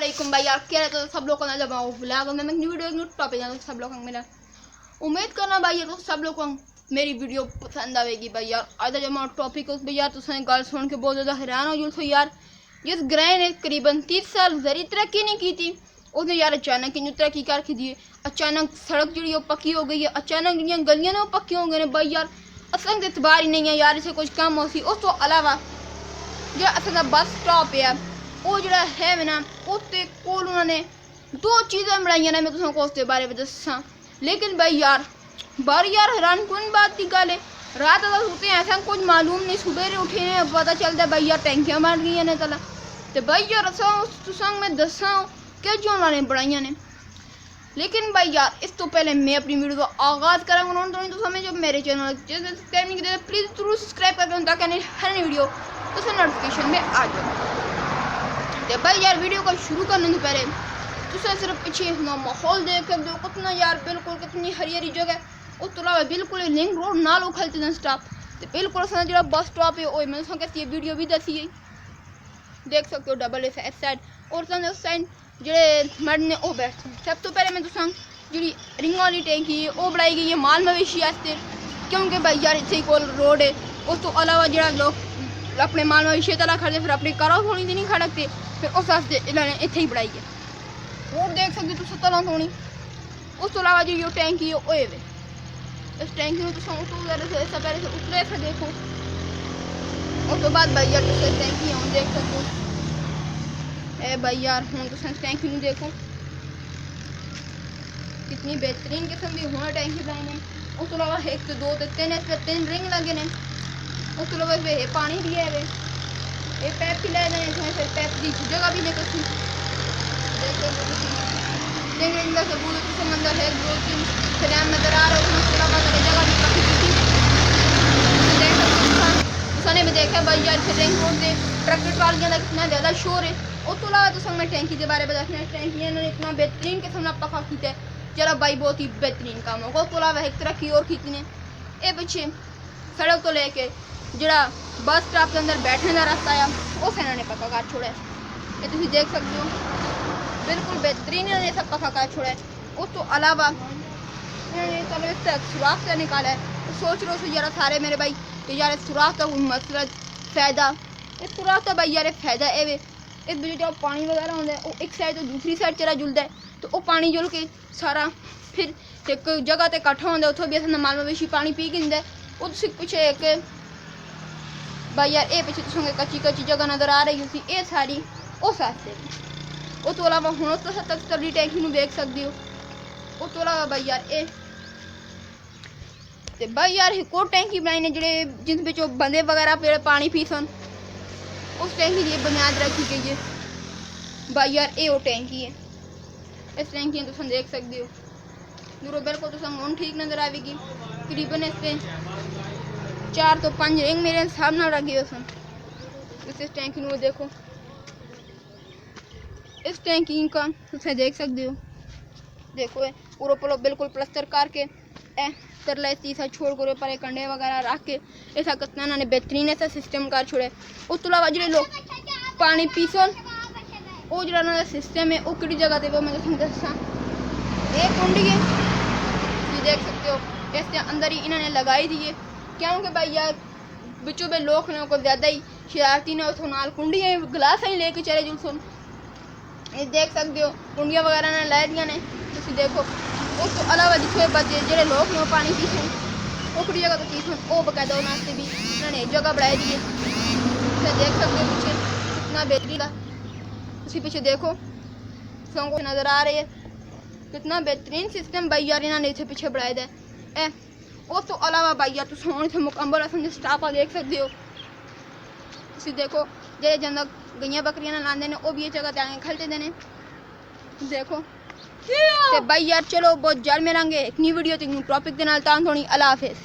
वालेकुम भाई यार, क्या रहता है सब लोग को ना जब ब्लॉग में न्यू वीडियो न्यू टॉपिक सब लोग मिला। उम्मीद करना भाई यार तो सब लोग को मेरी वीडियो पसंद आएगी भाई यार। आज जब मैं टॉपिक उस यार तो गल सुन के बहुत ज़्यादा हैरान हो जो यार। जिस ग्रह ने करीबन 30 साल जरी तरक्की नहीं की थी, उसने यार अचानक ही तरक्की करके दी। अचानक सड़क जी पक्की हो गई है, अचानक जी गलियां ने पक्की हो गई भाई यार। असल एतबार ही नहीं है यार, इसे कुछ कम हो सी। उस तो अलावा जो असल बस स्टॉप है वो जो है ना उसके कोल उन्होंने दो चीज़ें बनाई ने, मैं तुमको उसके बारे में दसा। लेकिन भाई यार बार यार हैरान कौन बात की गल है। रात का सोते ऐसा कुछ मालूम नहीं, सुबह उठे ने पता चलता भाई यार टैंकियां बन गई ने तला। तो भाई यार तुसंग मैं दसा क्या जो उन्होंने बनाई ने। लेकिन भाई यार इस तो पहले मैं अपनी वीडियो का आगाज़ करूँगा उन्होंने तो समय जो मेरे चैनल सब्सक्राइब नहीं किया प्लीज़ जरूर सब्सक्राइब करके ताकि हर वीडियो तो नोटिफिकेशन में आ जाए। तो भाई यार वीडियो को शुरू करने से पहले तुम सिर्फ पीछे माहौल देख सकते हो कितना यार बिल्कुल कितनी हरी हरी जगह। उस तो अलावा बिल्कुल लिंक रोड नाल उखलते स्टॉप तो बिल्कुल जो बस स्टॉप है वो मैं कैसी वीडियो भी दसी है, देख सकते हो डबल इस साइड और उस साइड जो मर्द ने वो बैठते। सब तो पहले मैं तुम जी रिंग वाली टैंकी है वो बनाई गई है माल मवेशी वास्ते, क्योंकि भाई यार इतने कोल रोड है। उस तो अलावा जो लोग अपने माल मवेशी तला खड़ते फिर अपनी कारों थोड़ी नहीं खड़कते, फिर उस वास्ते इन्होंने इतने ही बनाई है। वो देख सकते तुम तला थोड़ी। उस तो अलावा जो टैंकी है वो इस टैंकी में तुम पहले से उतरे से देखो। उस तो बाद भाई यार टैंकी हम देख सकते हो। ए भाई यार हूँ तुम टैंकी में देखो कितनी बेहतरीन किस्म की होना टैंकी बनाई ने। उस तो अलावा एक तो दो तो तीन रिंग लगे ने। उस तो अलावा पानी भी है ये पैप भी लाए गए फिर पैप की जगह भी लेकर सबूत समंदर है दो तीन फिर नजर आ रहा है। उसके अलावा जगह भी काफ़ी उसने भी देखा भाई यार फिर रिंग रोड से ट्रैक्टर ट्रालियां का कितना ज़्यादा शोर है। उस तो अलावा तो मैं टैंकी के बारे में बताना टैंकी इन्होंने इतना बेहतरीन किस्म का पका खींचा है जरा भाई बहुत ही बेहतरीन काम होगा। उस तो अलावा एक तरह की और खींची ने ये पीछे सड़क को लेके जरा बस स्टॉप के अंदर बैठने का रास्ता आया उस इन्होंने पक्का कर छोड़ा है। ये तुम देख सकते हो बिल्कुल बेहतरीन इन्होंने सब पक्का कर छोड़ा है। उस तो अलावा इन्होंने चलो इस तक सुराख से निकाला है। तो सोच रहे हो यार सारे मेरे भाई कि यार सुराख का मसला फ़ायदा इस सुराख का भाई यार फ़ायदा है इस वजह जो पानी वगैरह होता है वो एक साइड तो दूसरी साइड चला जुलता है तो वो पानी जुल के सारा फिर एक जगह पर इकट्ठा होता उतो भी अस माल मवेशी पानी पी के वो पिछे एक भाई यार ये पिछले तुम कच्ची जगह नज़र आ रही होती ये सारी उस वास्ते। उस तो अलावा हूँ तो तक तबली टैंकी में देख सकते हो। उस तो अलावा भाई यार ये ते भाई यार एक और टैंकी बनाई ने जेडे जिस बिचों बंदे वगैरह पेड़ पानी पी सन उस टैंकी की बुनियाद रखी गई है। भाई यार ये वो टैंकी है इस टैंकी में तुम देख सकते हो दूरों बिल्कुल तुम हूँ ठीक नज़र आएगी। करीबन इस पर 4 तो 5 रिंग मेरे हिसाब न लगे सन। इस टैंकी में देखो इस टैंकी का तुम देख सकते हो देखो पूरा पूरा बिल्कुल प्लस्तर करके तरला शीशा छोड़ कर पर कंडे वगैरह रख के ऐसा कितना इन्होंने बेहतरीन ऐसा सिस्टम कर छोड़े। उस तो अलावा जो लोग पानी पी सन वो जो सिस्टम है वो कि जगह पर मैं तुम दसा ये कुंडी है तुम देख सकते हो इसके अंदर ही इन्होंने लगाई दी है क्योंकि भाई यार बिचों बे लोग को ज़्यादा ही शरारती ने उस नाल कुंडियाँ गिलास ही लेके चले जुल सुन। ये देख सकते हो कुंडियाँ वगैरह ने लाई दिया ने तुम देखो। उस तो अलावा जितने बच्चे जो लोग ने पानी पी सुन ओकड़ी जगह तो पी सुन वो बकायदा वास्ते भी उन्होंने जगह बनाई दी है। तुम देख सकते हो पीछे कितना बेहतरीन का उसी पीछे देखो सबको नज़र आ रही है कितना बेहतरीन सिस्टम भाई यार इन्होंने इतने पीछे बनाए दा है। उस तो अलावा भाई यार तुम हूँ इतने मुकम्मल असम स्टाफ देख सकते हो। तुम देखो जो जंदा गईया बकरियां लाते हैं वो भी ये जगह जाके खलते देने देखो। ते भाई यार चलो बहुत जल्द मिलेंगे एक नई वीडियो टॉपिक के नाल। थोड़ी अल्लाह हाफिज़।